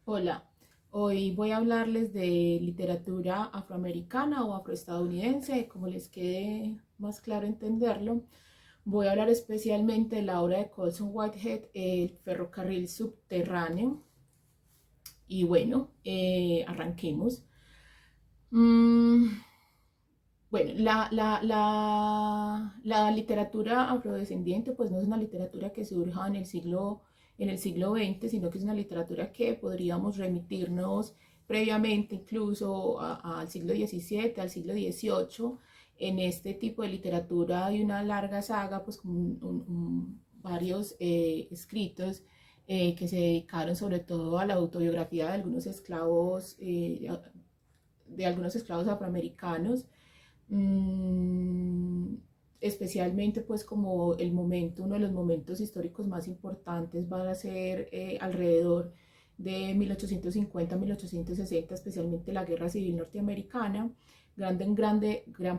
Hola, hoy voy a hablarles de literatura afroamericana o afroestadounidense, como les quede más claro entenderlo. Voy a hablar especialmente de la obra de Colson Whitehead, El ferrocarril subterráneo. Y bueno, arranquemos. Mm, bueno, la literatura afrodescendiente pues no es una literatura que surja en el siglo XX, sino que es una literatura que podríamos remitirnos previamente incluso al siglo XVII, al siglo XVIII. En este tipo de literatura hay una larga saga, pues con varios escritos que se dedicaron sobre todo a la autobiografía de algunos esclavos afroamericanos. Mm, Especialmente pues como uno de los momentos históricos más importantes va a ser alrededor de 1850-1860, especialmente la Guerra Civil Norteamericana. Gran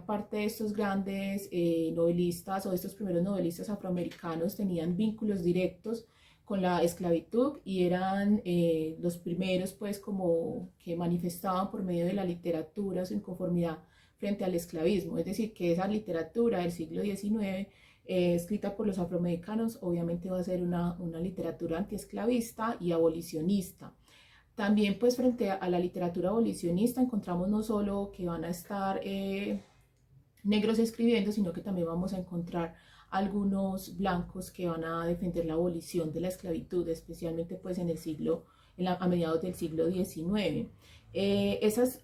parte de estos grandes novelistas o estos primeros novelistas afroamericanos tenían vínculos directos con la esclavitud y eran los primeros pues como que manifestaban por medio de la literatura su inconformidad frente al esclavismo. Es decir, que esa literatura del siglo XIX, escrita por los afroamericanos, obviamente va a ser una literatura antiesclavista y abolicionista. También pues frente a la literatura abolicionista encontramos no solo que van a estar negros escribiendo, sino que también vamos a encontrar algunos blancos que van a defender la abolición de la esclavitud, especialmente pues a mediados del siglo XIX. Esas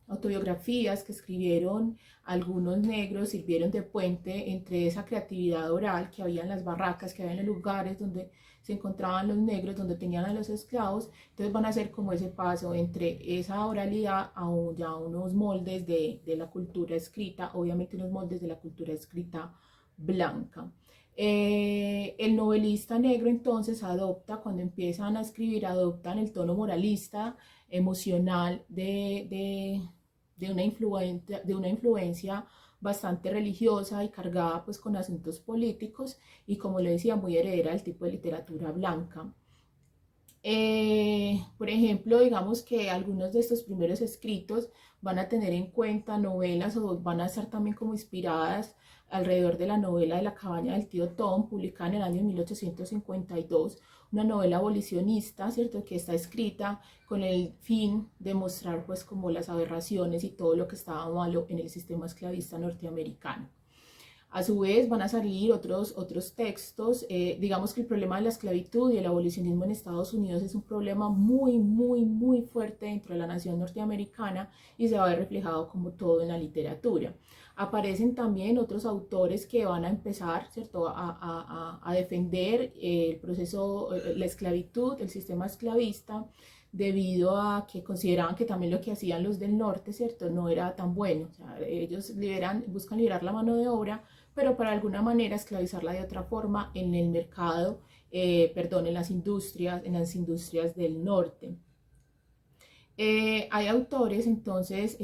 autobiografías que escribieron algunos negros sirvieron de puente entre esa creatividad oral que había en las barracas, que había en los lugares donde se encontraban los negros, donde tenían a los esclavos. Entonces van a ser como ese paso entre esa oralidad a ya unos moldes de la cultura escrita, obviamente unos moldes de la cultura escrita blanca. El novelista negro entonces cuando empiezan a escribir, adoptan el tono moralista, emocional de una influencia bastante religiosa y cargada pues con asuntos políticos y, como le decía, muy heredera del tipo de literatura blanca. Por ejemplo, digamos que algunos de estos primeros escritos van a tener en cuenta novelas o van a estar también como inspiradas alrededor de la novela de La cabaña del tío Tom, publicada en el año 1852, una novela abolicionista, ¿cierto?, que está escrita con el fin de mostrar pues como las aberraciones y todo lo que estaba malo en el sistema esclavista norteamericano. A su vez van a salir otros textos. Digamos que el problema de la esclavitud y el abolicionismo en Estados Unidos es un problema muy fuerte dentro de la nación norteamericana y se va a ver reflejado como todo en la literatura. Aparecen también otros autores que van a empezar, ¿cierto?, a defender el proceso, la esclavitud, el sistema esclavista, debido a que consideraban que también lo que hacían los del norte, ¿cierto?, no era tan bueno. O sea, ellos buscan liberar la mano de obra, pero para alguna manera esclavizarla de otra forma en el mercado, en las industrias del norte. Hay autores entonces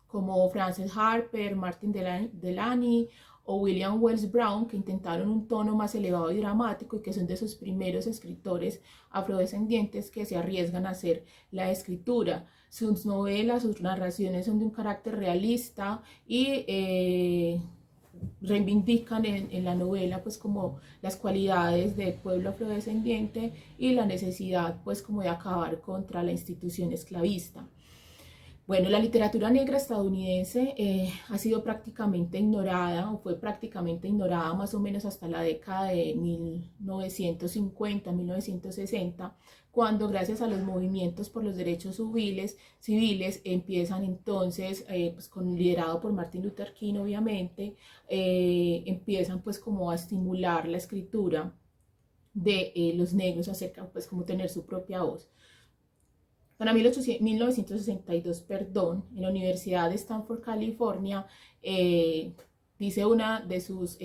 como Frances Harper, Martin Delany o William Wells Brown, que intentaron un tono más elevado y dramático y que son de esos primeros escritores afrodescendientes que se arriesgan a hacer la escritura. Sus novelas, sus narraciones son de un carácter realista y reivindican en la novela pues como las cualidades del pueblo afrodescendiente y la necesidad pues como de acabar contra la institución esclavista. Bueno, la literatura negra estadounidense ha sido prácticamente ignorada o fue prácticamente ignorada más o menos hasta la década de 1950, 1960, cuando gracias a los movimientos por los derechos civiles empiezan entonces, pues liderado por Martin Luther King obviamente, empiezan pues como a estimular la escritura de los negros acerca pues como tener su propia voz. Para 1962, perdón, en la Universidad de Stanford, California, dice una de sus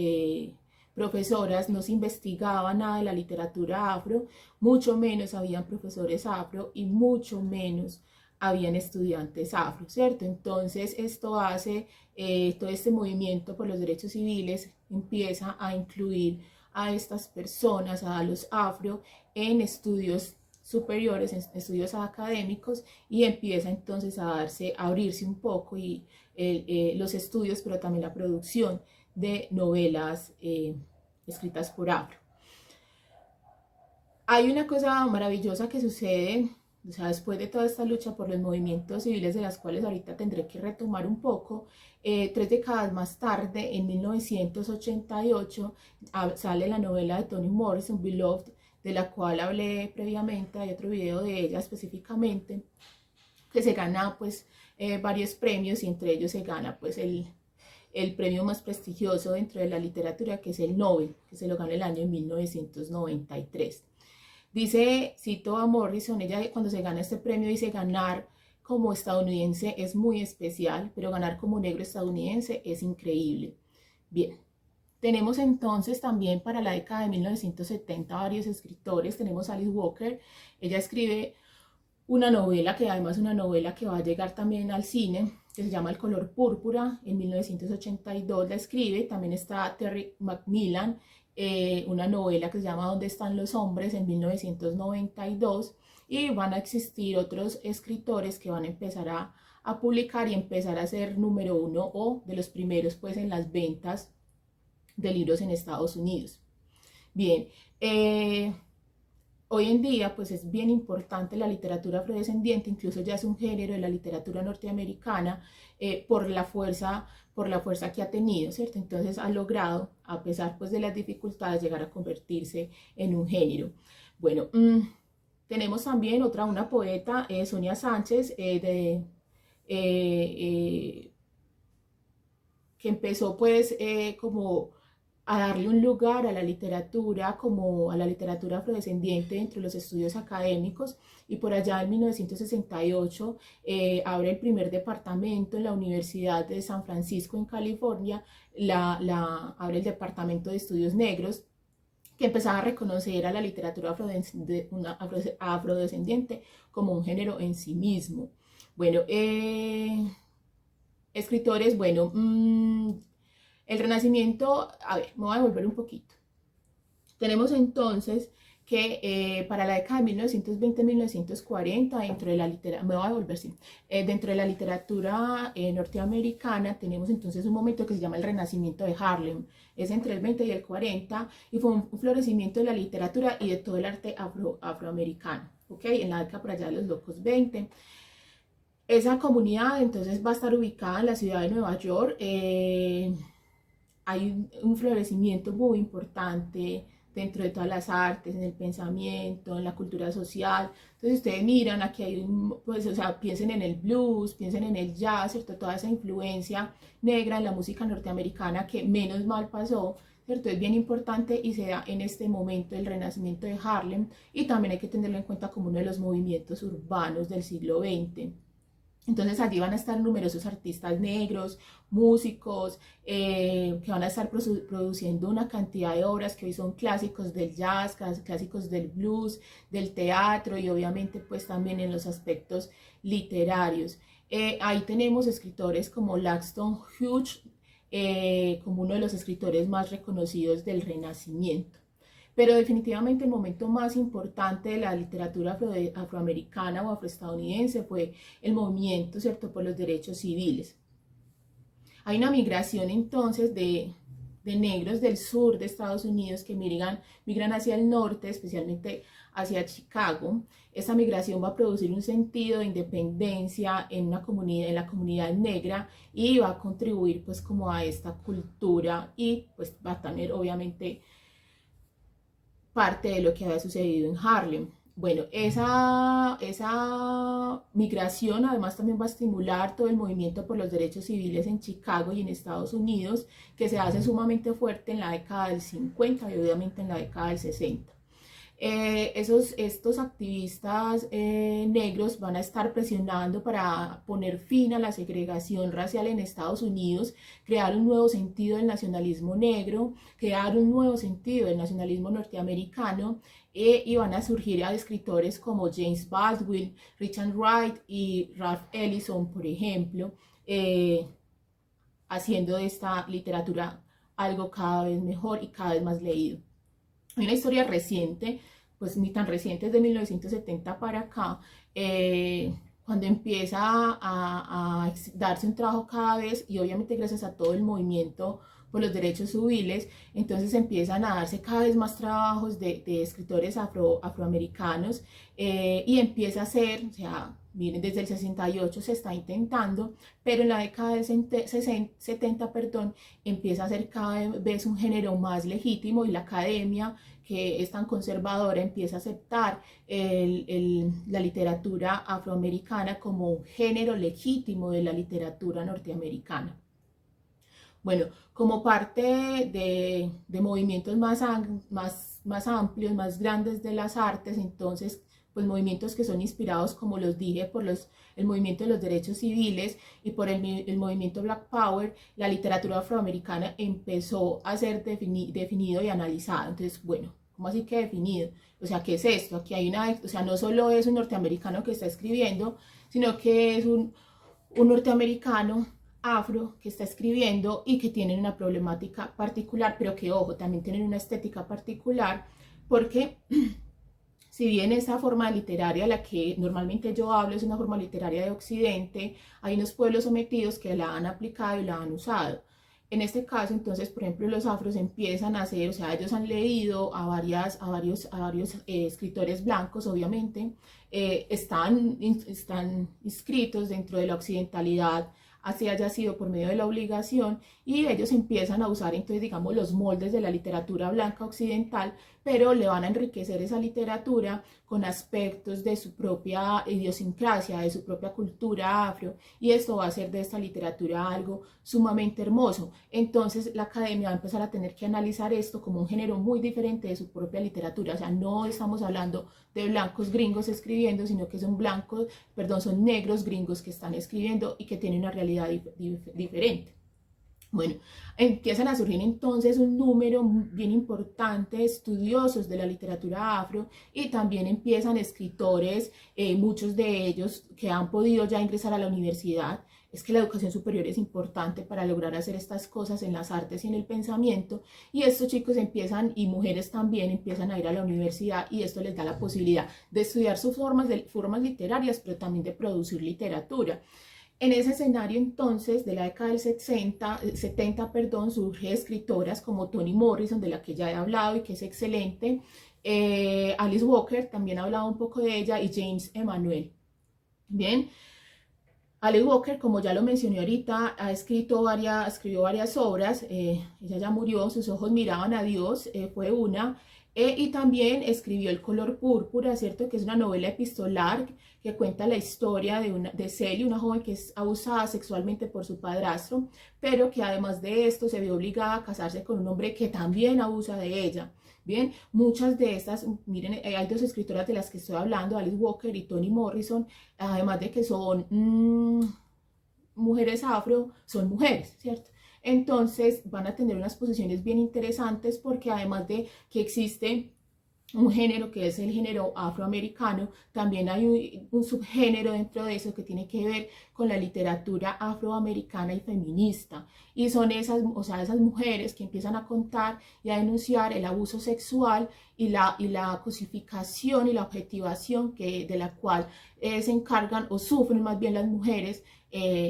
profesoras, no se investigaba nada de la literatura afro, mucho menos habían profesores afro y mucho menos habían estudiantes afro, ¿cierto? Entonces esto hace, todo este movimiento por los derechos civiles empieza a incluir a estas personas, a los afro, en estudios superiores, en estudios académicos, y empieza entonces a abrirse un poco y los estudios, pero también la producción de novelas escritas por afro. Hay una cosa maravillosa que sucede, o sea, después de toda esta lucha por los movimientos civiles, de las cuales ahorita tendré que retomar un poco, 3 décadas más tarde, en 1988, sale la novela de Toni Morrison, Beloved, de la cual hablé previamente. Hay otro video de ella específicamente, que se gana pues varios premios, y entre ellos se gana pues el premio más prestigioso dentro de la literatura, que es el Nobel, que se lo gana el año 1993. Dice, cito a Morrison, ella cuando se gana este premio dice: ganar como estadounidense es muy especial, pero ganar como negro estadounidense es increíble. Bien, tenemos entonces también para la década de 1970 varios escritores. Tenemos a Alice Walker. Ella escribe una novela, que además es una novela que va a llegar también al cine, que se llama El color púrpura. En 1982 la escribe. También está Terry McMillan, una novela que se llama ¿Dónde están los hombres?, en 1992. Y van a existir otros escritores que van a empezar a publicar y empezar a ser número uno, o de los primeros pues en las ventas de libros en Estados Unidos. Bien, hoy en día pues es bien importante la literatura afrodescendiente, incluso ya es un género de la literatura norteamericana, por la fuerza que ha tenido, ¿cierto? Entonces ha logrado, a pesar pues de las dificultades, llegar a convertirse en un género. Bueno, tenemos también una poeta, Sonia Sánchez, que empezó pues como a darle un lugar a la literatura, como a la literatura afrodescendiente, dentro de los estudios académicos, y por allá en 1968 abre el primer departamento en la Universidad de San Francisco en California, abre el departamento de estudios negros, que empezaba a reconocer a la literatura afrodescendiente como un género en sí mismo. Bueno, escritores, bueno, el Renacimiento, a ver, me voy a devolver un poquito. Tenemos entonces que para la década de 1920-1940, dentro de la literatura, me voy a devolver, sí, dentro de la literatura norteamericana, tenemos entonces un momento que se llama el Renacimiento de Harlem. Es entre el 20 y el 40, y fue un florecimiento de la literatura y de todo el arte afroamericano, ¿ok? En la década por allá de los locos 20. Esa comunidad entonces va a estar ubicada en la ciudad de Nueva York. Hay un florecimiento muy importante dentro de todas las artes, en el pensamiento, en la cultura social. Entonces ustedes miran, aquí hay pues, o sea, piensen en el blues, piensen en el jazz, ¿cierto? Toda esa influencia negra en la música norteamericana, que menos mal pasó, ¿cierto? Es bien importante y se da en este momento el Renacimiento de Harlem, y también hay que tenerlo en cuenta como uno de los movimientos urbanos del siglo XX. Entonces allí van a estar numerosos artistas negros, músicos, que van a estar produciendo una cantidad de obras que hoy son clásicos del jazz, clásicos del blues, del teatro, y obviamente pues también en los aspectos literarios. Ahí tenemos escritores como Langston Hughes, como uno de los escritores más reconocidos del Renacimiento. Pero definitivamente el momento más importante de la literatura afroamericana o afroestadounidense fue el movimiento, ¿cierto?, por los derechos civiles. Hay una migración entonces de negros del sur de Estados Unidos que migran hacia el norte, especialmente hacia Chicago. Esta migración va a producir un sentido de independencia en la comunidad negra, y va a contribuir pues como a esta cultura, y pues va a tener obviamente parte de lo que había sucedido en Harlem. Bueno, esa migración además también va a estimular todo el movimiento por los derechos civiles en Chicago y en Estados Unidos, que se hace sumamente fuerte en la década del 50 y obviamente en la década del 60. Estos activistas negros van a estar presionando para poner fin a la segregación racial en Estados Unidos, crear un nuevo sentido del nacionalismo negro, crear un nuevo sentido del nacionalismo norteamericano, y van a surgir a escritores como James Baldwin, Richard Wright y Ralph Ellison, por ejemplo, haciendo de esta literatura algo cada vez mejor y cada vez más leído. Hay una historia reciente pues ni tan recientes, de 1970 para acá, cuando empieza a darse un trabajo cada vez, y obviamente gracias a todo el movimiento por los derechos civiles, entonces empiezan a darse cada vez más trabajos de escritores afroamericanos, y empieza a ser, o sea, miren, desde el 68 se está intentando, pero en la década del 70, perdón, empieza a ser cada vez un género más legítimo, y la academia, que es tan conservadora, empieza a aceptar la literatura afroamericana como un género legítimo de la literatura norteamericana. Bueno, como parte de movimientos más amplios, más grandes de las artes, entonces, pues movimientos que son inspirados, como los dije, por el movimiento de los derechos civiles y por el movimiento Black Power, la literatura afroamericana empezó a ser definido y analizado. Entonces, bueno, ¿cómo así que definido? O sea, ¿qué es esto? Aquí hay o sea, no solo es un norteamericano que está escribiendo, sino que es un norteamericano afro que está escribiendo y que tienen una problemática particular, pero que, ojo, también tienen una estética particular, porque si bien esa forma literaria, la que normalmente yo hablo, es una forma literaria de Occidente, hay unos pueblos sometidos que la han aplicado y la han usado. En este caso, entonces, por ejemplo, los afros empiezan a hacer, o sea, ellos han leído a varios escritores blancos, obviamente, están inscritos dentro de la occidentalidad, así haya sido por medio de la obligación, y ellos empiezan a usar, entonces, digamos, los moldes de la literatura blanca occidental, pero le van a enriquecer esa literatura con aspectos de su propia idiosincrasia, de su propia cultura afro, y esto va a hacer de esta literatura algo sumamente hermoso. Entonces la academia va a empezar a tener que analizar esto como un género muy diferente de su propia literatura, o sea, no estamos hablando de blancos gringos escribiendo, sino que son son negros gringos que están escribiendo y que tienen una realidad diferente. Bueno, empiezan a surgir entonces un número bien importante de estudiosos de la literatura afro, y también empiezan escritores, muchos de ellos que han podido ya ingresar a la universidad. Es que la educación superior es importante para lograr hacer estas cosas en las artes y en el pensamiento, y estos chicos empiezan, y mujeres también, empiezan a ir a la universidad, y esto les da la posibilidad de estudiar sus formas literarias, pero también de producir literatura. En ese escenario, entonces, de la década del 70, perdón, surgen escritoras como Toni Morrison, de la que ya he hablado y que es excelente, Alice Walker, también he hablado un poco de ella, y James Emanuel. Bien, Alice Walker, como ya lo mencioné ahorita, escribió varias obras, ella ya murió, sus ojos miraban a Dios, fue una, y también escribió El color púrpura, ¿cierto? Que es una novela epistolar que cuenta la historia de Celie, una joven que es abusada sexualmente por su padrastro, pero que además de esto se vio obligada a casarse con un hombre que también abusa de ella. Bien, muchas de estas, miren, hay dos escritoras de las que estoy hablando, Alice Walker y Toni Morrison, además de que son mujeres afro, son mujeres, ¿cierto? Entonces van a tener unas posiciones bien interesantes, porque además de que existe un género que es el género afroamericano, también hay un subgénero dentro de eso que tiene que ver con la literatura afroamericana y feminista, y son esas mujeres que empiezan a contar y a denunciar el abuso sexual y la cosificación y la objetivación de la cual se encargan o sufren más bien las mujeres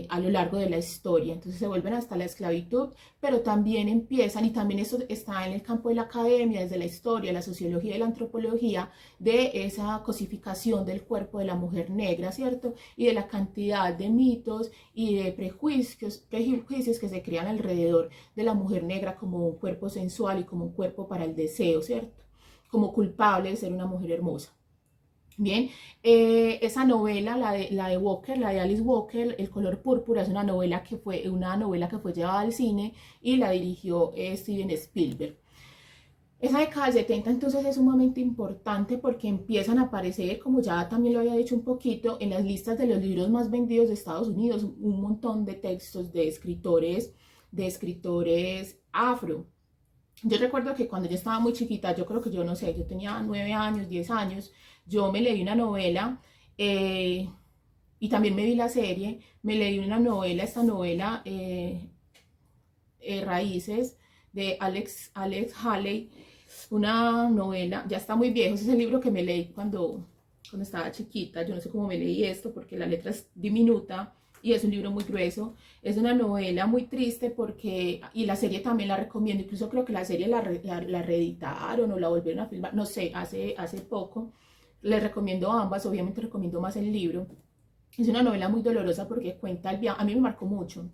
a lo largo de la historia. Entonces se vuelven hasta la esclavitud, pero también empiezan, y también eso está en el campo de la academia, desde la historia, la sociología y la antropología, de esa cosificación del cuerpo de la mujer negra, ¿cierto? Y de la cantidad de mitos y de prejuicios que se crean alrededor de la mujer negra como un cuerpo sensual y como un cuerpo para el deseo, ¿cierto? Como culpable de ser una mujer hermosa. Bien, esa novela, la de Walker, la de Alice Walker, El color púrpura, es una novela que fue llevada al cine y la dirigió Steven Spielberg. Esa década del 70 entonces es sumamente importante, porque empiezan a aparecer, como ya también lo había dicho un poquito, en las listas de los libros más vendidos de Estados Unidos, un montón de textos de escritores afro. Yo recuerdo que cuando yo estaba muy chiquita, yo creo que yo no sé, yo tenía 9 años, 10 años, yo me leí una novela, y también me vi la serie, me leí esta novela, Raíces, de Alex Haley, una novela, ya está muy viejo, ese es el libro que me leí cuando estaba chiquita, yo no sé cómo me leí esto porque la letra es diminuta y es un libro muy grueso, es una novela muy triste porque, y la serie también la recomiendo, incluso creo que la serie la reeditaron o la volvieron a filmar, no sé, hace poco, les recomiendo ambas, obviamente recomiendo más el libro. Es una novela muy dolorosa porque cuenta el viaje, a mí me marcó mucho,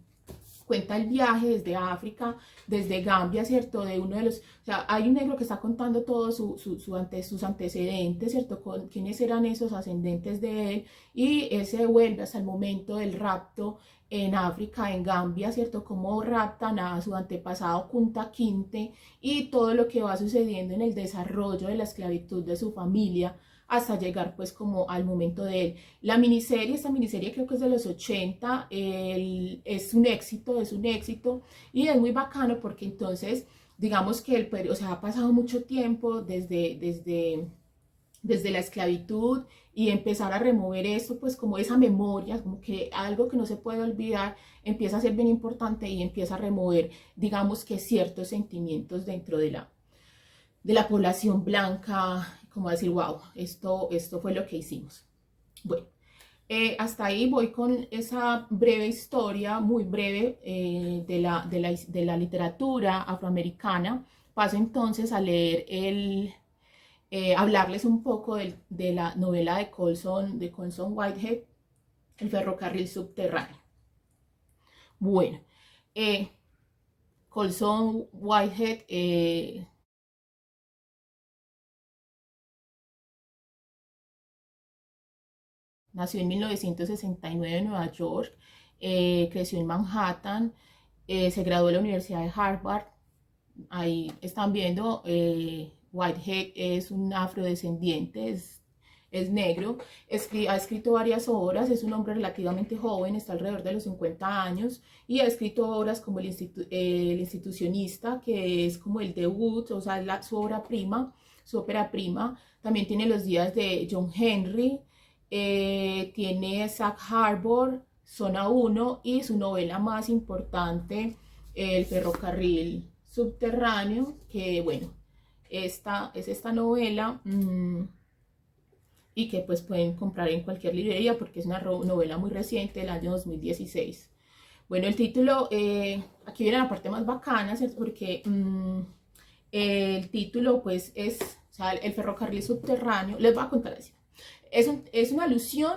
cuenta el viaje desde África, desde Gambia, ¿cierto? De uno de los, o sea, hay un negro que está contando todos sus antecedentes, ¿cierto? Con quiénes eran esos ascendentes de él, y él se devuelve hasta el momento del rapto en África, en Gambia, ¿cierto? Cómo raptan a su antepasado Kunta Kinte y todo lo que va sucediendo en el desarrollo de la esclavitud de su familia hasta llegar pues como al momento de él. Esta miniserie creo que es de los 80, es un éxito y es muy bacano porque entonces digamos que o sea, ha pasado mucho tiempo desde la esclavitud y empezar a remover eso, pues como esa memoria, como que algo que no se puede olvidar, empieza a ser bien importante y empieza a remover, digamos que ciertos sentimientos dentro de la población blanca, como decir, wow, esto fue lo que hicimos. Bueno, hasta ahí voy con esa breve historia, muy breve, de la literatura afroamericana. Paso entonces a leer hablarles un poco de la novela de Colson Whitehead, El ferrocarril subterráneo. Bueno, Colson Whitehead nació en 1969 en Nueva York, creció en Manhattan, se graduó de la Universidad de Harvard. Ahí están viendo, Whitehead es un afrodescendiente, es negro, ha escrito varias obras, es un hombre relativamente joven, está alrededor de los 50 años y ha escrito obras como El Institucionista, que es como el debut, o sea, su obra prima, su ópera prima. También tiene Los días de John Henry, tiene Sag Harbor, Zona 1 y su novela más importante, El ferrocarril subterráneo, que bueno, esta es esta novela y que pues pueden comprar en cualquier librería porque es una novela muy reciente del año 2016. Bueno, el título, aquí viene la parte más bacana, ¿cierto? Porque el título pues es, o sea, el ferrocarril subterráneo, les voy a contar así. Es una alusión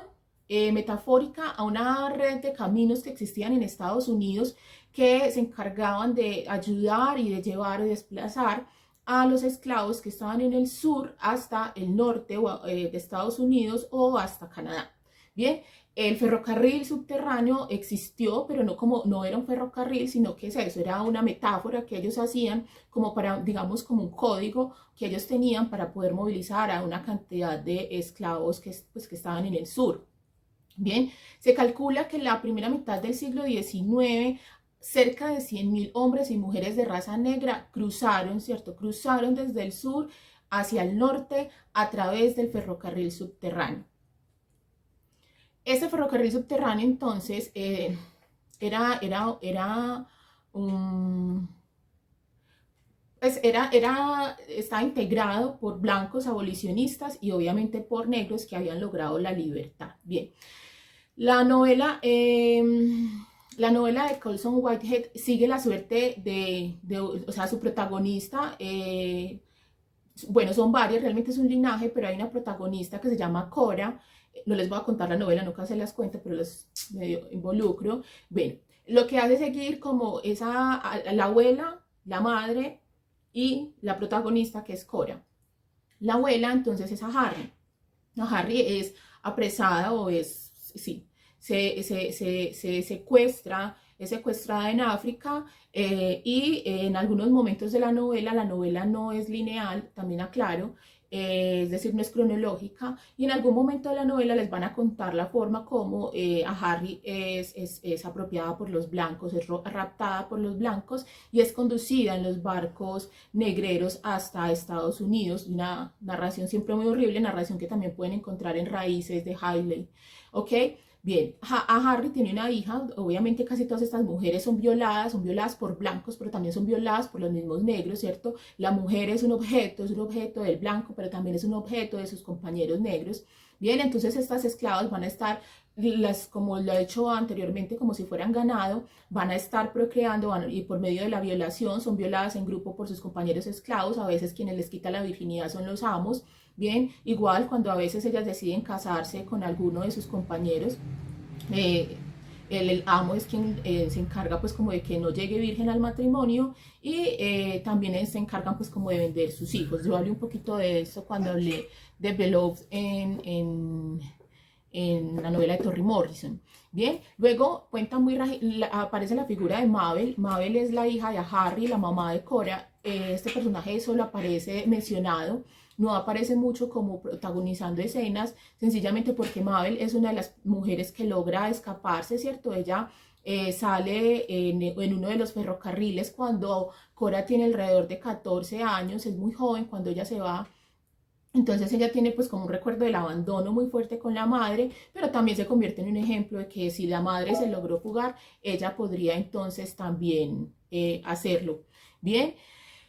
metafórica a una red de caminos que existían en Estados Unidos que se encargaban de ayudar y de llevar y desplazar a los esclavos que estaban en el sur hasta el norte de Estados Unidos o hasta Canadá. Bien, el ferrocarril subterráneo existió, pero no era un ferrocarril, sino que es eso, era una metáfora que ellos hacían como para, digamos, como un código que ellos tenían para poder movilizar a una cantidad de esclavos que estaban en el sur. Bien, se calcula que en la primera mitad del siglo XIX cerca de 100.000 hombres y mujeres de raza negra cruzaron, ¿cierto? Cruzaron desde el sur hacia el norte a través del ferrocarril subterráneo. Ese ferrocarril subterráneo entonces estaba integrado por blancos abolicionistas y obviamente por negros que habían logrado la libertad. Bien, la novela, la novela de Colson Whitehead sigue la suerte o sea, su protagonista, bueno, son varias, realmente es un linaje, pero hay una protagonista que se llama Cora. No les voy a contar la novela, nunca se las cuento, pero los medio involucro. Bueno, lo que hace seguir como la abuela, la madre y la protagonista, que es Cora. La abuela entonces es a Harry. Harry es apresada o sí, se secuestra, es secuestrada en África y en algunos momentos de la novela no es lineal, también aclaro, es decir, no es cronológica, y en algún momento de la novela les van a contar la forma como a Harry es apropiada por los blancos, es raptada por los blancos y es conducida en los barcos negreros hasta Estados Unidos. Una narración siempre muy horrible, narración que también pueden encontrar en Raíces de Hailey, ¿ok? Bien, a Harry tiene una hija, obviamente casi todas estas mujeres son violadas por blancos, pero también son violadas por los mismos negros, ¿cierto? La mujer es un objeto del blanco, pero también es un objeto de sus compañeros negros. Bien, entonces estas esclavas van a estar, como lo he hecho anteriormente, como si fueran ganado, van a estar procreando y por medio de la violación son violadas en grupo por sus compañeros esclavos, a veces quienes les quita la virginidad son los amos. Bien, igual cuando a veces ellas deciden casarse con alguno de sus compañeros, eh, el amo es quien se encarga pues como de que no llegue virgen al matrimonio y también se encargan pues como de vender sus hijos. Yo hablé un poquito de eso cuando hablé de Beloved en la novela de Toni Morrison. Bien, luego cuenta aparece la figura de Mabel. Mabel es la hija de Harry, la mamá de Cora. Este personaje solo aparece mencionado, no aparece mucho como protagonizando escenas, sencillamente porque Mabel es una de las mujeres que logra escaparse, ¿cierto? Ella sale en uno de los ferrocarriles cuando Cora tiene alrededor de 14 años, es muy joven cuando ella se va. Entonces ella tiene pues como un recuerdo del abandono muy fuerte con la madre, pero también se convierte en un ejemplo de que si la madre se logró fugar, ella podría entonces también hacerlo. Bien,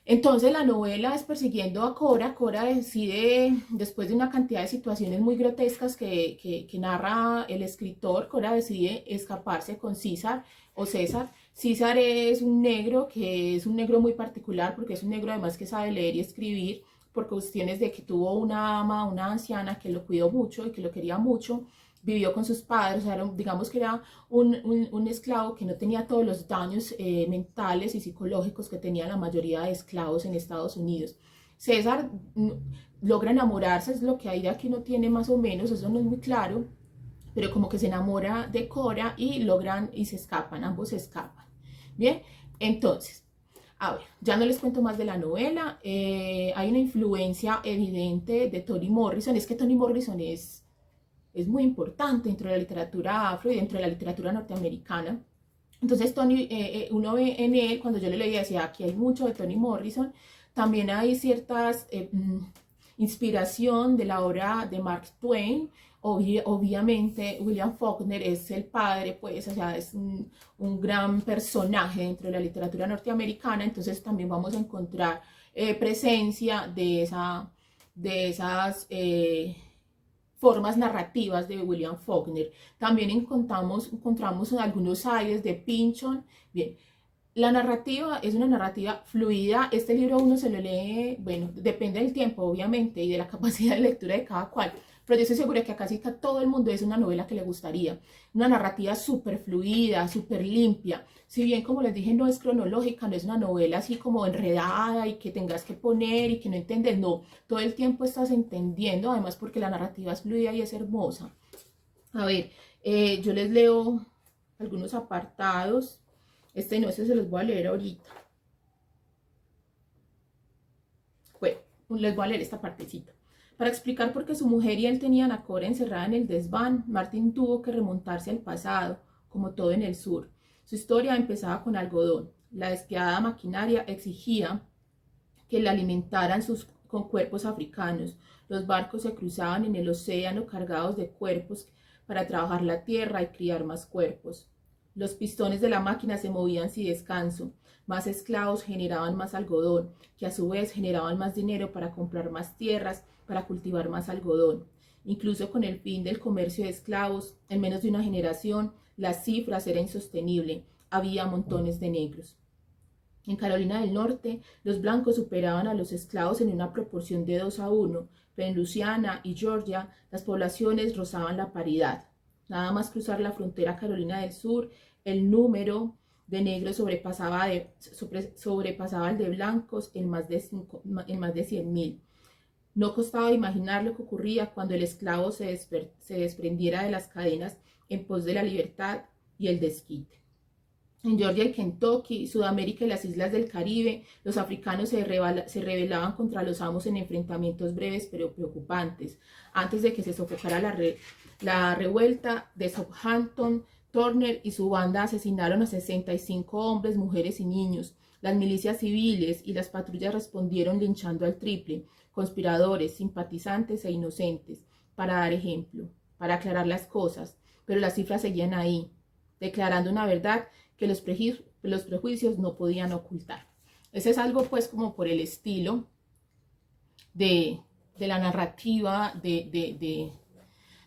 entonces la novela es persiguiendo a Cora. Cora decide, después de una cantidad de situaciones muy grotescas que narra el escritor, Cora decide escaparse con César o César. César es un negro que es un negro muy particular porque es un negro además que sabe leer y escribir por cuestiones de que tuvo una ama, una anciana que lo cuidó mucho y que lo quería mucho, vivió con sus padres, o sea, digamos que era un esclavo que no tenía todos los daños mentales y psicológicos que tenían la mayoría de esclavos en Estados Unidos. César logra enamorarse, es lo que hay de aquí no tiene más o menos, eso no es muy claro, pero como que se enamora de Cora y logran y se escapan, ambos se escapan. Bien, entonces, a ver, ya no les cuento más de la novela. Hay una influencia evidente de Toni Morrison. Es que Toni Morrison es muy importante dentro de la literatura afro y dentro de la literatura norteamericana. Entonces, uno ve en él, cuando yo le leía, decía, aquí hay mucho de Toni Morrison. También hay ciertas inspiración de la obra de Mark Twain. Obviamente William Faulkner es el padre, pues, o sea, es un gran personaje dentro de la literatura norteamericana, entonces también vamos a encontrar presencia de esas formas narrativas de William Faulkner. También encontramos algunos aires de Pynchon. Bien, la narrativa es una narrativa fluida. Este libro uno se lo lee, bueno, depende del tiempo, obviamente, y de la capacidad de lectura de cada cual. Pero yo estoy segura que a casi todo el mundo es una novela que le gustaría. Una narrativa súper fluida, súper limpia. Si bien, como les dije, no es cronológica, no es una novela así como enredada y que tengas que poner y que no entiendes. No, todo el tiempo estás entendiendo, además porque la narrativa es fluida y es hermosa. A ver, yo les leo algunos apartados. No, este se los voy a leer ahorita. Bueno, les voy a leer esta partecita. Para explicar por qué su mujer y él tenían a Cora encerrada en el desván, Martin tuvo que remontarse al pasado, como todo en el sur. Su historia empezaba con algodón. La despiadada maquinaria exigía que la alimentaran con cuerpos africanos. Los barcos se cruzaban en el océano cargados de cuerpos para trabajar la tierra y criar más cuerpos. Los pistones de la máquina se movían sin descanso. Más esclavos generaban más algodón, que a su vez generaban más dinero para comprar más tierras, para cultivar más algodón. Incluso con el fin del comercio de esclavos, en menos de una generación, las cifras eran insostenibles. Había montones de negros. En Carolina del Norte, los blancos superaban a los esclavos en una proporción de 2-1, pero en Luisiana y Georgia las poblaciones rozaban la paridad. Nada más cruzar la frontera a Carolina del Sur, el número de negros sobrepasaba el de blancos en más de 100.000. No costaba imaginar lo que ocurría cuando el esclavo se desprendiera de las cadenas en pos de la libertad y el desquite. En Georgia y Kentucky, Sudamérica y las islas del Caribe, los africanos se rebelaban contra los amos en enfrentamientos breves pero preocupantes. Antes de que se sofocara la revuelta de Southampton, Turner y su banda asesinaron a 65 hombres, mujeres y niños. Las milicias civiles y las patrullas respondieron linchando al triple, conspiradores, simpatizantes e inocentes. Para dar ejemplo, para aclarar las cosas, pero las cifras seguían ahí, declarando una verdad que los prejuicios no podían ocultar. Ese es algo pues como por el estilo de la narrativa de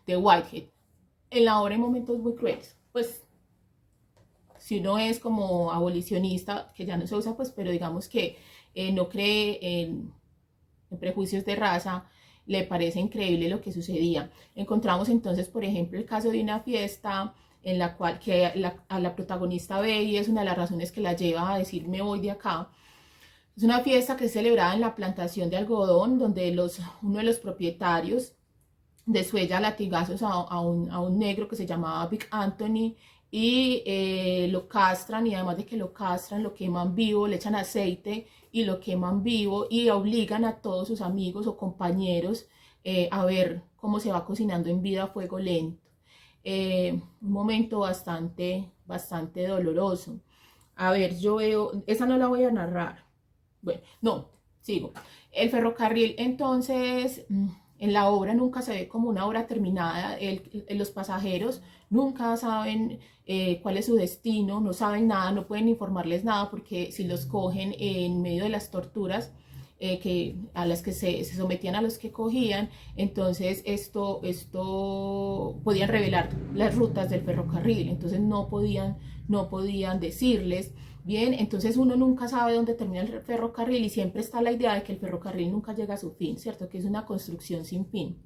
Whitehead. En la obra hay momentos muy crueles, pues si uno es como abolicionista, que ya no se usa, pues, pero digamos que no cree en prejuicios de raza, le parece increíble lo que sucedía. Encontramos entonces, por ejemplo, el caso de una fiesta en la cual a la protagonista ve, y es una de las razones que la lleva a decir me voy de acá. Es una fiesta que es celebrada en la plantación de algodón, donde uno de los propietarios desuella latigazos a un negro que se llamaba Big Anthony, y lo castran, y además de que lo castran, lo queman vivo, le echan aceite y lo queman vivo, y obligan a todos sus amigos o compañeros a ver cómo se va cocinando en vida a fuego lento. Un momento bastante doloroso. A ver, yo veo, esa no la voy a narrar. Bueno, no, sigo. El ferrocarril, entonces, en la obra nunca se ve como una obra terminada. Los pasajeros nunca saben cuál es su destino, no saben nada, no pueden informarles nada, porque si los cogen en medio de las torturas a las que se sometían a los que cogían, entonces esto podían revelar las rutas del ferrocarril, entonces no podían decirles. Bien, entonces uno nunca sabe dónde termina el ferrocarril, y siempre está la idea de que el ferrocarril nunca llega a su fin, ¿cierto? Que es una construcción sin fin.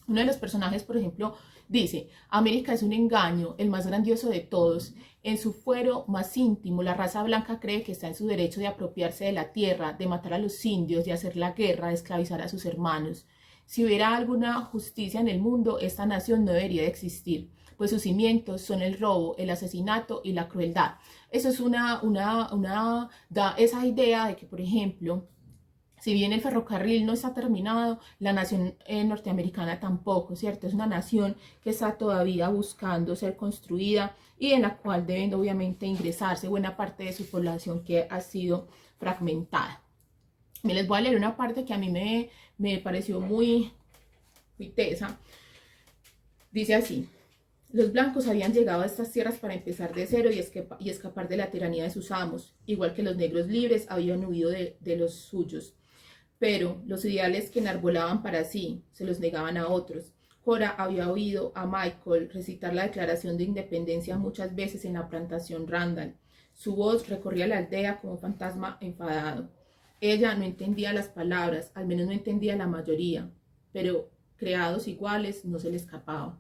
Uno de los personajes, por ejemplo, dice: América es un engaño, el más grandioso de todos. En su fuero más íntimo, la raza blanca cree que está en su derecho de apropiarse de la tierra, de matar a los indios, de hacer la guerra, de esclavizar a sus hermanos. Si hubiera alguna justicia en el mundo, esta nación no debería de existir, pues sus cimientos son el robo, el asesinato y la crueldad. Eso es da esa idea de que, por ejemplo, si bien el ferrocarril no está terminado, la nación norteamericana tampoco, ¿cierto? Es una nación que está todavía buscando ser construida, y en la cual deben obviamente ingresarse buena parte de su población que ha sido fragmentada. Me les voy a leer una parte que a mí me pareció muy tesa. Dice así: los blancos habían llegado a estas tierras para empezar de cero y escapar de la tiranía de sus amos, igual que los negros libres habían huido de los suyos. Pero los ideales que enarbolaban para sí se los negaban a otros. Cora había oído a Michael recitar la Declaración de Independencia muchas veces en la plantación Randall. Su voz recorría la aldea como un fantasma enfadado. Ella no entendía las palabras, al menos no entendía la mayoría, pero creados iguales no se le escapaba.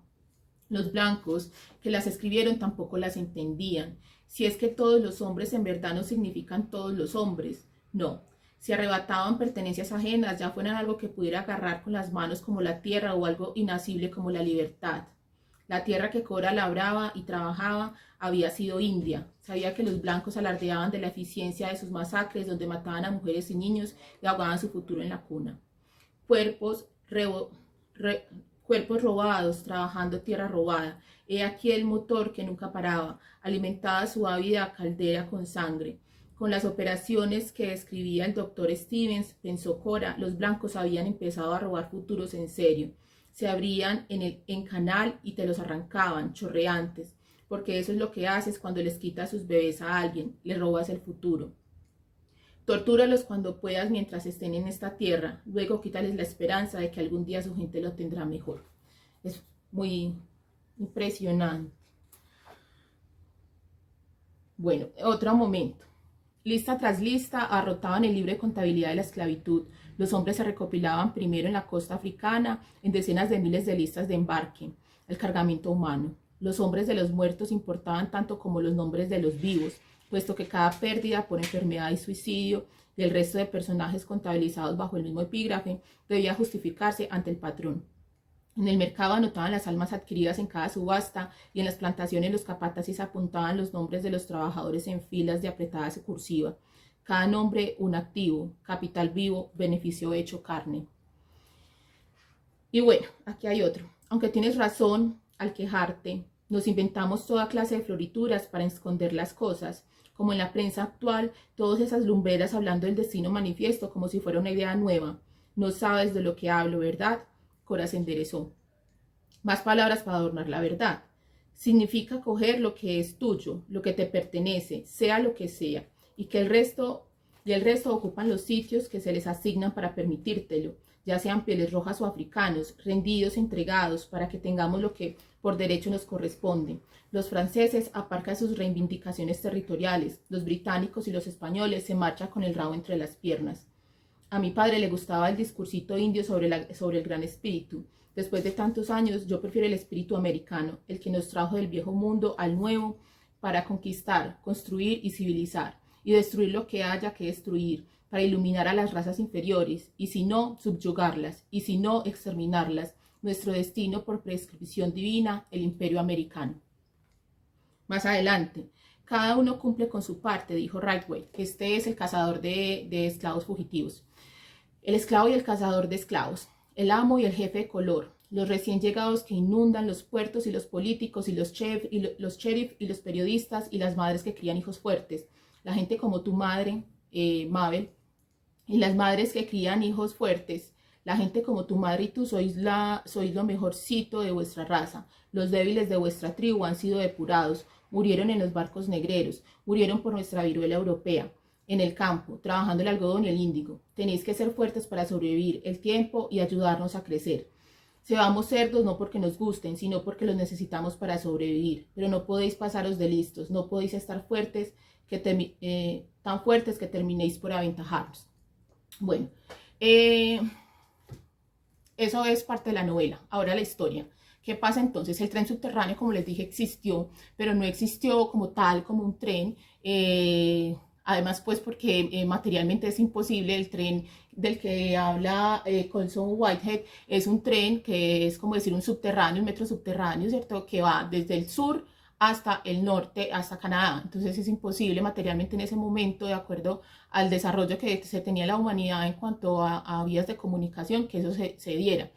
Los blancos que las escribieron tampoco las entendían. Si es que todos los hombres en verdad no significan todos los hombres, no. Si arrebataban pertenencias ajenas, ya fueran algo que pudiera agarrar con las manos como la tierra, o algo inacible como la libertad. La tierra que Cora labraba y trabajaba había sido India. Sabía que los blancos alardeaban de la eficiencia de sus masacres, donde mataban a mujeres y niños y ahogaban su futuro en la cuna. Cuerpos robados, trabajando tierra robada. He aquí el motor que nunca paraba, alimentaba su ávida caldera con sangre. Con las operaciones que describía el doctor Stevens, pensó Cora, los blancos habían empezado a robar futuros en serio. Se abrían en canal y te los arrancaban, chorreantes, porque eso es lo que haces cuando les quitas sus bebés a alguien, le robas el futuro. Tortúralos cuando puedas mientras estén en esta tierra, luego quítales la esperanza de que algún día su gente lo tendrá mejor. Es muy impresionante. Bueno, otro momento. Lista tras lista arrotaban el libro de contabilidad de la esclavitud. Los hombres se recopilaban primero en la costa africana en decenas de miles de listas de embarque, el cargamento humano. Los hombres de los muertos importaban tanto como los nombres de los vivos, puesto que cada pérdida por enfermedad y suicidio y el resto de personajes contabilizados bajo el mismo epígrafe debía justificarse ante el patrón. En el mercado anotaban las almas adquiridas en cada subasta, y en las plantaciones los capataces apuntaban los nombres de los trabajadores en filas de apretada cursiva. Cada nombre un activo, capital vivo, beneficio hecho carne. Y bueno, aquí hay otro. Aunque tienes razón al quejarte, nos inventamos toda clase de florituras para esconder las cosas, como en la prensa actual, todas esas lumbreras hablando del destino manifiesto como si fuera una idea nueva. No sabes de lo que hablo, ¿verdad? Cora se enderezó. Más palabras para adornar la verdad. significa coger lo que es tuyo, lo que te pertenece, sea lo que sea, y que el resto ocupan los sitios que se les asignan para permitírtelo, ya sean pieles rojas o africanos, rendidos, entregados, para que tengamos lo que por derecho nos corresponde. Los franceses aparcan sus reivindicaciones territoriales, los británicos y los españoles se marchan con el rabo entre las piernas. A mi padre le gustaba el discursito indio sobre el gran espíritu. Después de tantos años, yo prefiero el espíritu americano, el que nos trajo del viejo mundo al nuevo para conquistar, construir y civilizar, y destruir lo que haya que destruir, para iluminar a las razas inferiores, y si no, subyugarlas, y si no, exterminarlas. Nuestro destino por prescripción divina, el imperio americano. Más adelante, cada uno cumple con su parte, dijo Ridgway. Este es el cazador de esclavos fugitivos. El esclavo y el cazador de esclavos, el amo y el jefe de color, los recién llegados que inundan los puertos y los políticos y los sheriff y los periodistas y las madres que crían hijos fuertes, la gente como tu madre, Mabel, y las madres que crían hijos fuertes, la gente como tu madre y tú sois lo mejorcito de vuestra raza, los débiles de vuestra tribu han sido depurados, murieron en los barcos negreros, murieron por nuestra viruela europea. En el campo, trabajando el algodón y el índigo. Tenéis que ser fuertes para sobrevivir el tiempo y ayudarnos a crecer. Cebamos cerdos no porque nos gusten, sino porque los necesitamos para sobrevivir. Pero no podéis pasaros de listos, no podéis estar tan fuertes que terminéis por aventajarnos. Bueno, eso es parte de la novela. Ahora la historia. ¿Qué pasa entonces? El tren subterráneo, como les dije, existió, pero no existió como tal, como un tren. Además, pues porque materialmente es imposible. El tren del que habla Colson Whitehead es un tren que es como decir un subterráneo, un metro subterráneo, ¿cierto? Que va desde el sur hasta el norte, hasta Canadá. Entonces es imposible materialmente en ese momento, de acuerdo al desarrollo que se tenía la humanidad en cuanto a vías de comunicación, que eso se diera.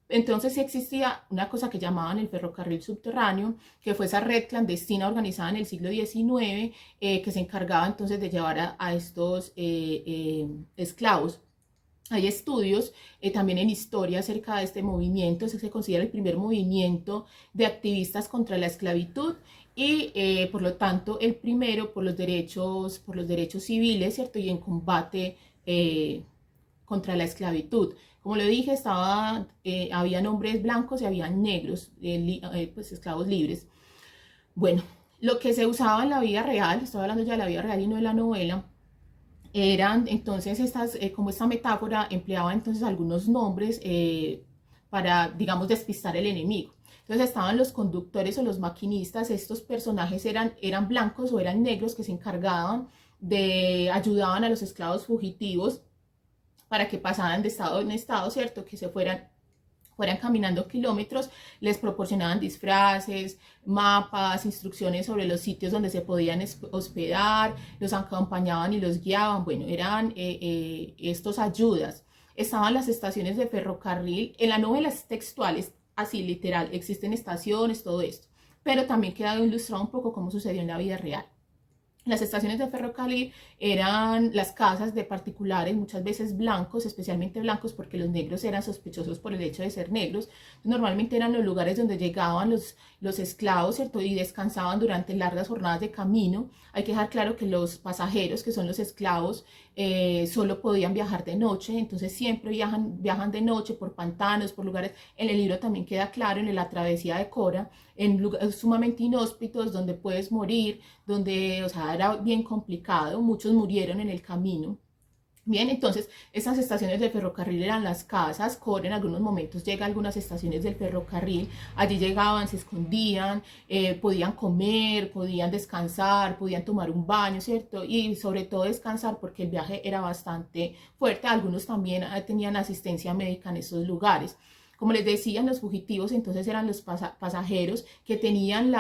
Entonces sí existía una cosa que llamaban el ferrocarril subterráneo, que fue esa red clandestina organizada en el siglo XIX, que se encargaba entonces de llevar a estos esclavos. Hay estudios también en historia acerca de este movimiento. Se considera el primer movimiento de activistas contra la esclavitud y por lo tanto el primero por los derechos civiles, ¿cierto? Y en combate contra la esclavitud. Como lo dije, habían hombres blancos y habían negros, pues esclavos libres. Bueno, lo que se usaba en la vida real, estoy hablando ya de la vida real y no de la novela, eran entonces como esta metáfora empleaba entonces algunos nombres para, digamos, despistar el enemigo. Entonces estaban los conductores o los maquinistas. Estos personajes eran blancos o eran negros que se encargaban ayudaban a los esclavos fugitivos para que pasaran de estado en estado, ¿cierto? Que se fueran caminando kilómetros, les proporcionaban disfraces, mapas, instrucciones sobre los sitios donde se podían hospedar, los acompañaban y los guiaban. Bueno, eran estos ayudas. Estaban las estaciones de ferrocarril. En la novela es textual, así literal, existen estaciones, todo esto, pero también queda ilustrado un poco cómo sucedió en la vida real. Las estaciones de ferrocarril eran las casas de particulares, muchas veces blancos, especialmente blancos, porque los negros eran sospechosos por el hecho de ser negros. Normalmente eran los lugares donde llegaban los esclavos, ¿cierto? Y descansaban durante largas jornadas de camino. Hay que dejar claro que los pasajeros, que son los esclavos, solo podían viajar de noche, entonces siempre viajan de noche por pantanos, por lugares. En el libro también queda claro, en la travesía de Cora, en lugares sumamente inhóspitos donde puedes morir, donde, o sea, era bien complicado, muchos murieron en el camino. Bien, entonces estas estaciones de ferrocarril eran las casas. Cora en algunos momentos llega a algunas estaciones del ferrocarril, allí llegaban, se escondían, podían comer, podían descansar, podían tomar un baño, ¿cierto? Y sobre todo descansar porque el viaje era bastante fuerte. Algunos también tenían asistencia médica en esos lugares. Como les decían, los fugitivos entonces eran los pasajeros que tenían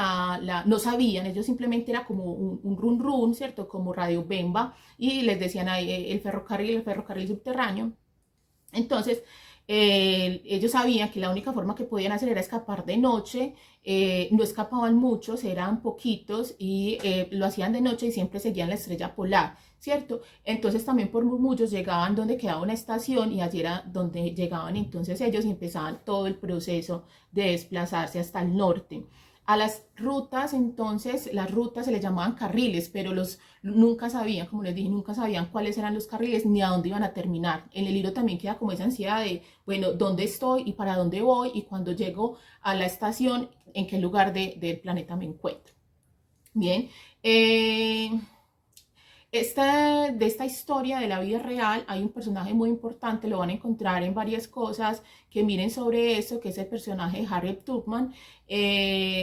no sabían, ellos simplemente era como un run run, ¿cierto? Como Radio Bemba, y les decían ahí el ferrocarril subterráneo. Entonces, ellos sabían que la única forma que podían hacer era escapar de noche. No escapaban muchos, eran poquitos y lo hacían de noche y siempre seguían la estrella polar, ¿cierto? Entonces también por murmullos llegaban donde quedaba una estación y allí era donde llegaban entonces ellos y empezaban todo el proceso de desplazarse hasta el norte. A las rutas, entonces, las rutas se les llamaban carriles, pero nunca sabían, como les dije, nunca sabían cuáles eran los carriles ni a dónde iban a terminar. En el libro también queda como esa ansiedad de, bueno, ¿dónde estoy y para dónde voy? Y cuando llego a la estación, ¿en qué lugar del planeta me encuentro? Bien, de esta historia de la vida real hay un personaje muy importante, lo van a encontrar en varias cosas que miren sobre eso, que es el personaje de Harriet Tubman,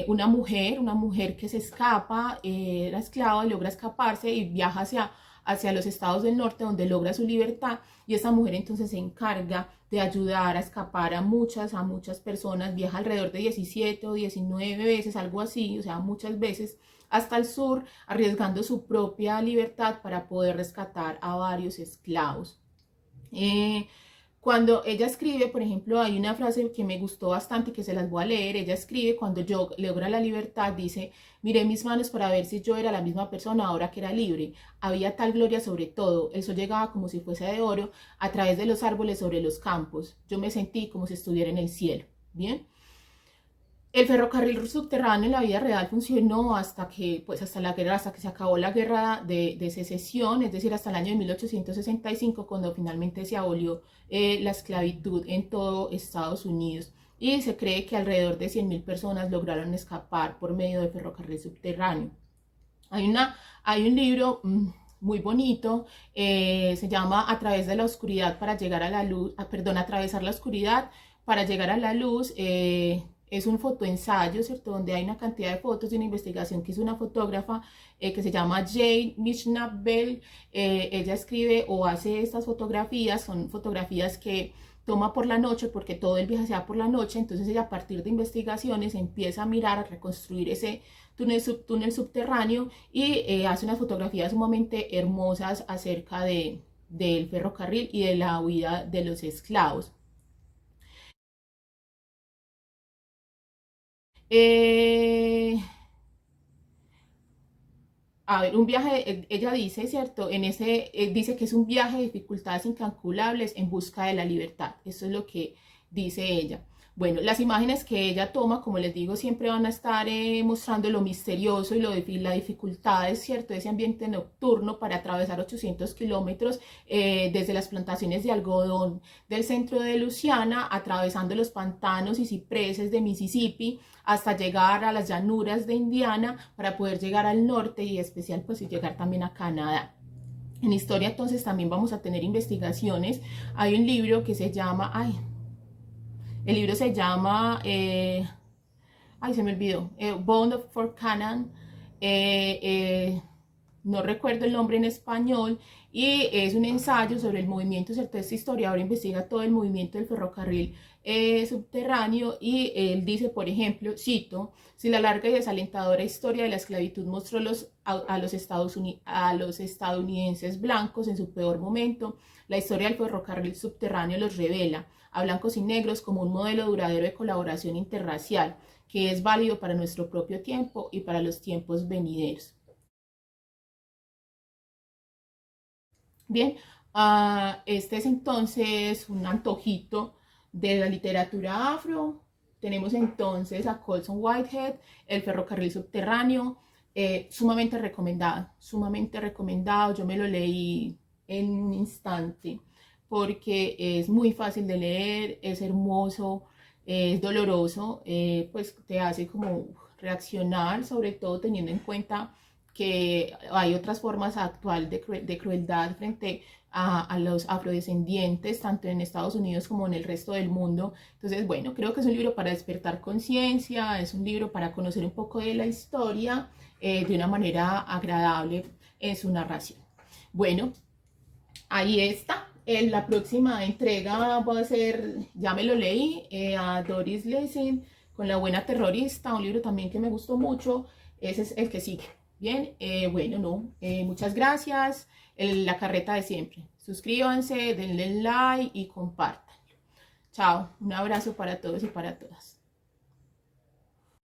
una mujer que se escapa, era esclava y logra escaparse y viaja hacia los estados del norte donde logra su libertad, y esta mujer entonces se encarga de ayudar a escapar a muchas personas, viaja alrededor de 17 o 19 veces, algo así, o sea, muchas veces hasta el sur, arriesgando su propia libertad para poder rescatar a varios esclavos. Cuando ella escribe, por ejemplo, hay una frase que me gustó bastante, que se las voy a leer. Ella escribe: cuando yo logra la libertad, dice, miré mis manos para ver si yo era la misma persona ahora que era libre. Había tal gloria sobre todo, el sol llegaba como si fuese de oro a través de los árboles sobre los campos. Yo me sentí como si estuviera en el cielo. Bien. El ferrocarril subterráneo en la vida real funcionó hasta que se acabó la guerra de secesión, es decir, hasta el año de 1865, cuando finalmente se abolió la esclavitud en todo Estados Unidos. Y se cree que alrededor de 100.000 personas lograron escapar por medio del ferrocarril subterráneo. Hay un libro muy bonito, se llama A través de la oscuridad para llegar a la luz, atravesar la oscuridad para llegar a la luz. Es un fotoensayo, ¿cierto? Donde hay una cantidad de fotos de una investigación que hizo una fotógrafa que se llama Jane Mishnah-Bell. Ella escribe o hace estas fotografías, son fotografías que toma por la noche porque todo el viaje se da por la noche, entonces ella a partir de investigaciones empieza a mirar, a reconstruir ese túnel subterráneo y hace unas fotografías sumamente hermosas acerca del ferrocarril y de la huida de los esclavos. A ver, un viaje, ella dice, ¿cierto? Dice que es un viaje de dificultades incalculables en busca de la libertad. Eso es lo que dice ella. Bueno, las imágenes que ella toma, como les digo, siempre van a estar mostrando lo misterioso y la dificultad, ¿cierto? Ese ambiente nocturno para atravesar 800 kilómetros desde las plantaciones de algodón del centro de Luisiana, atravesando los pantanos y cipreses de Mississippi, hasta llegar a las llanuras de Indiana para poder llegar al norte y especial pues y llegar también a Canadá. En historia entonces también vamos a tener investigaciones. Hay un libro que se llama, el libro se llama, se me olvidó, Bound for Canaan, no recuerdo el nombre en español, y es un ensayo sobre el movimiento, ¿cierto? Este historiador investiga todo el movimiento del ferrocarril subterráneo, y él dice, por ejemplo, cito: si la larga y desalentadora historia de la esclavitud mostró a los estadounidenses blancos en su peor momento, la historia del ferrocarril subterráneo los revela a blancos y negros como un modelo duradero de colaboración interracial que es válido para nuestro propio tiempo y para los tiempos venideros. Bien, este es entonces un antojito de la literatura afro. Tenemos entonces a Colson Whitehead, El ferrocarril subterráneo, sumamente recomendado. Yo me lo leí en un instante porque es muy fácil de leer, es hermoso, es doloroso, pues te hace como reaccionar, sobre todo teniendo en cuenta que hay otras formas actuales de crueldad frente a los afrodescendientes, tanto en Estados Unidos como en el resto del mundo. Entonces, bueno, creo que es un libro para despertar conciencia, es un libro para conocer un poco de la historia de una manera agradable en su narración. Bueno, ahí está. En la próxima entrega voy a hacer, ya me lo leí, a Doris Lessing con La buena terrorista, un libro también que me gustó mucho. Ese es el que sigue. Bien, muchas gracias. La carreta de siempre. Suscríbanse, denle like y compartan. Chao, un abrazo para todos y para todas.